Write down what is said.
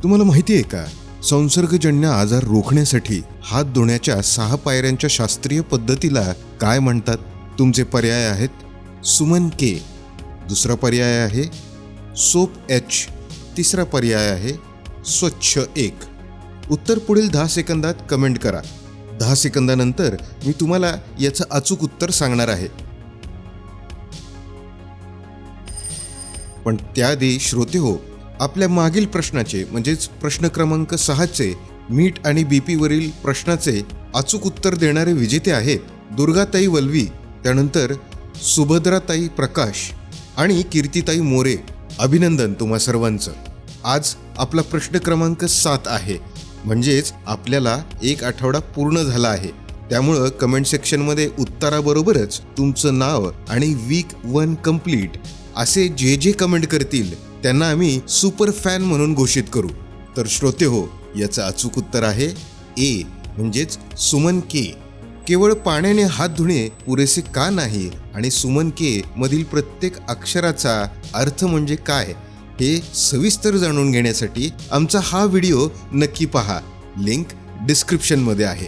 तुम्हाला माहिती आहे का, संसर्गजन्य आजार रोखण्यासाठी हात धुण्याच्या 6 पायऱ्यांच्या शास्त्रीय पद्धतीला काय म्हणतात? तुमचे पर्याय आहेत सुमन के, दुसरा पर्याय आहे सोप एच, तिसरा पर्याय आहे स्वच्छ 1. उत्तर पुढील 10 सेकंदात कमेंट करा. 10 सेकंदानंतर मी तुम्हाला याचं अचूक उत्तर सांगणार आहे. पण त्याआधी श्रोते हो, आपल्या मागील प्रश्नाचे म्हणजेच प्रश्न क्रमांक 6चे मीठ आणि बीपी वरील प्रश्नाचे अचूक उत्तर देणारे विजेते आहेत दुर्गाताई वल्वी, त्यानंतर सुभद्राताई प्रकाश आणि कीर्तिताई मोरे. अभिनंदन तुम्हा सर्वांचं. आज आपला प्रश्न क्रमांक 7 आहे, म्हणजेच आपल्याला 1 आठवडा पूर्ण झाला आहे. त्यामुळं कमेंट सेक्शनमध्ये उत्तराबरोबरच तुमचं नाव आणि वीक 1 कंप्लीट असे जे कमेंट करतील त्यांना आम्ही सुपर फॅन म्हणून घोषित करू. तर श्रोते हो, याचं अचूक उत्तर आहे ए, म्हणजेच सुमन के. केवळ पाण्याने हात धुणे पुरेसे का नाही आणि सुमन के मधील प्रत्येक अक्षराचा अर्थ म्हणजे काय हे सविस्तर जाणून घेण्यासाठी आमचा हा व्हिडिओ नक्की पहा. लिंक डिस्क्रिप्शनमध्ये आहे.